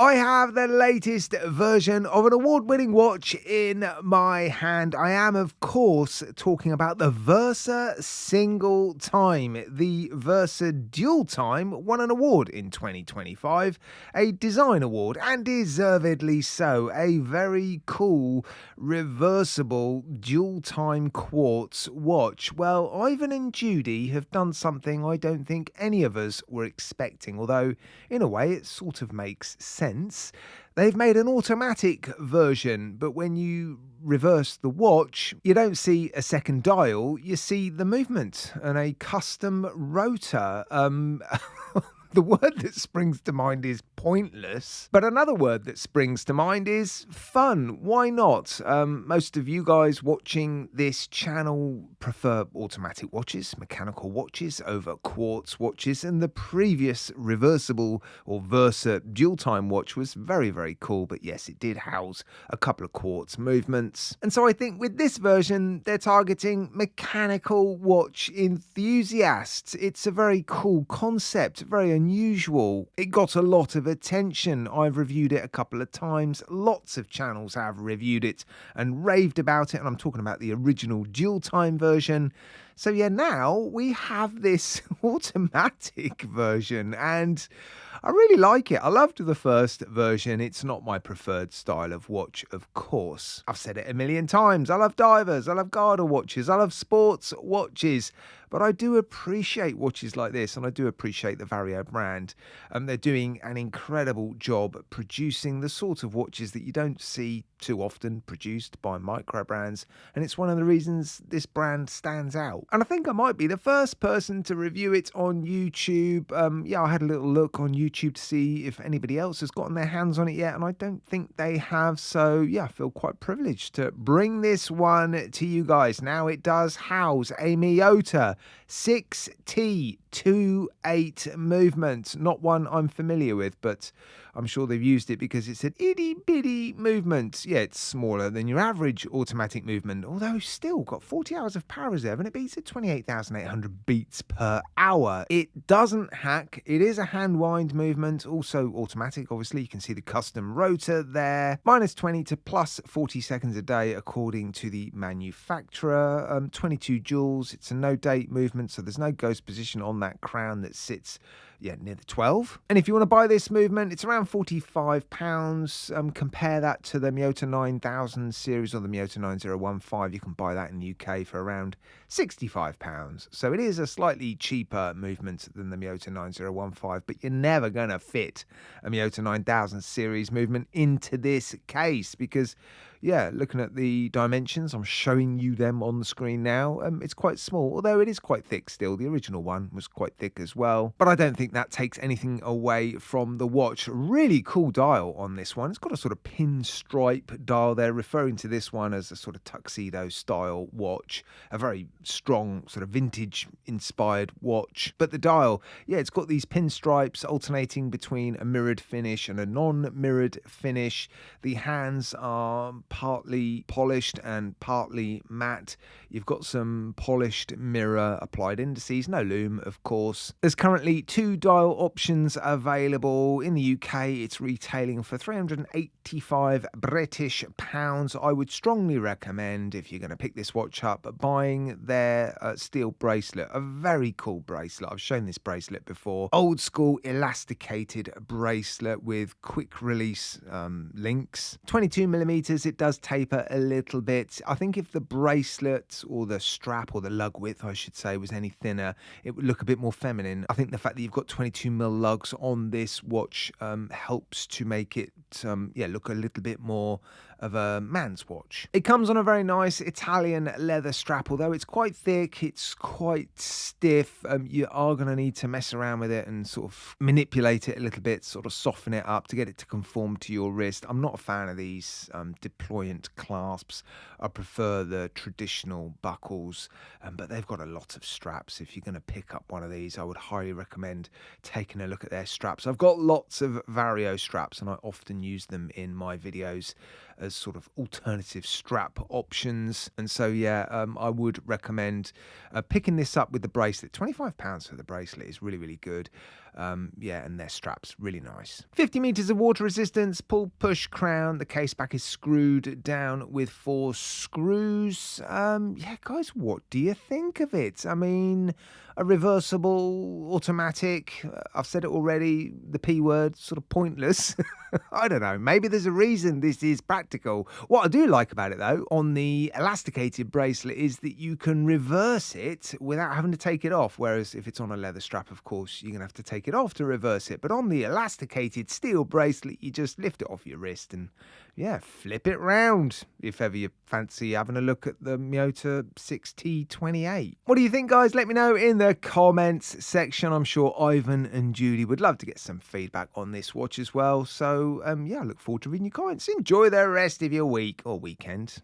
I have the latest version of an award-winning watch in my hand. I am, of course, talking about the Versa Single Time. The Versa Dual Time won an award in 2025, a design award, and deservedly so. A very cool, reversible, dual-time quartz watch. Well, Ivan and Judy have done something I don't think any of us were expecting, although, in a way, it sort of makes sense. They've made an automatic version, but when you reverse the watch, you don't see a second dial, you see the movement and a custom rotor. The word that springs to mind is pointless, but another word that springs to mind is fun. Why not? Most of you guys watching this channel prefer automatic watches, mechanical watches over quartz watches, and the previous reversible or Versa dual time watch was very, very cool, but yes, it did house a couple of quartz movements. And so I think with this version, they're targeting mechanical watch enthusiasts. It's a very cool concept, very unusual. It got a lot of attention. I've reviewed it a couple of times. Lots of channels have reviewed it and raved about it, and I'm talking about the original dual time version. So yeah, now we have this automatic version, and I really like it. I loved the first version. It's not my preferred style of watch, of course. I've said it a million times. I love divers, I love Garda watches, I love sports watches, but I do appreciate watches like this, and I do appreciate the Vario brand. They're doing an incredible job producing the sort of watches that you don't see too often produced by micro brands, and it's one of the reasons this brand stands out. And I think I might be the first person to review it on YouTube. I had a little look on YouTube to see if anybody else has gotten their hands on it yet, and I don't think they have. So yeah, I feel quite privileged to bring this one to you guys. Now, it does house a Miyota 6T28 movement, not one I'm familiar with, but I'm sure they've used it because it's an itty bitty movement. Yeah, it's smaller than your average automatic movement, although still got 40 hours of power reserve, and it beats at 28,800 beats per hour. It doesn't hack. It is a hand wind movement, also automatic. Obviously, you can see the custom rotor there. -20 to +40 seconds a day, according to the manufacturer. 22 joules. It's a no date movement, so there's no ghost position on that crown that sits near the 12. And if you want to buy this movement, it's around £45. Compare that to the Miyota 9000 series or the Miyota 9015. You can buy that in the UK for around £65. So it is a slightly cheaper movement than the Miyota 9015, but you're never going to fit a Miyota 9000 series movement into this case because, yeah, looking at the dimensions, I'm showing you them on the screen now. It's quite small, although it is quite thick still. The original one was quite thick as well. But I don't think that takes anything away from the watch. Really cool dial on this one. It's got a sort of pinstripe dial there, referring to this one as a sort of tuxedo style watch. A very strong sort of vintage inspired watch. But the dial, yeah, it's got these pinstripes alternating between a mirrored finish and a non-mirrored finish. The hands are partly polished and partly matte. You've got some polished mirror applied indices, no lume, of course. There's currently 2 dial options available. In the UK, it's retailing for £385 British pounds. I would strongly recommend, if you're going to pick this watch up, buying their steel bracelet. A very cool bracelet. I've shown this bracelet before. Old school elasticated bracelet with quick release links. 22 millimeters. It does taper a little bit. I think if the bracelet or the strap or the lug width, I should say, was any thinner, it would look a bit more feminine. I think the fact that you've got 22mm lugs on this watch helps to make it look a little bit more of a man's watch. It comes on a very nice Italian leather strap, although it's quite thick, it's quite stiff. You are going to need to mess around with it and sort of manipulate it a little bit, sort of soften it up to get it to conform to your wrist. I'm not a fan of these deployant clasps. I prefer the traditional buckles, but they've got a lot of straps. If you're going to pick up one of these, I would highly recommend taking a look at their straps. I've got lots of Vario straps, and I often use them in my videos as sort of alternative strap options. And so I would recommend picking this up with the bracelet. £25 for the bracelet is really, really good. Yeah, and their straps, really nice. 50 meters of water resistance, pull, push, crown. The case back is screwed down with 4 screws. Yeah, guys, what do you think of it? I mean, a reversible automatic. I've said it already, the P word, sort of pointless. I don't know. Maybe there's a reason this is practical. What I do like about it, though, on the elasticated bracelet is that you can reverse it without having to take it off. Whereas if it's on a leather strap, of course, you're going to have to take it off to reverse it. But on the elasticated steel bracelet, you just lift it off your wrist and, yeah, flip it round if ever you fancy having a look at the Miyota 6T28. What do you think, guys? Let me know in the comments section. I'm sure Ivan and Judy would love to get some feedback on this watch as well. So, yeah, I look forward to reading your comments. Enjoy the rest of your week or weekend.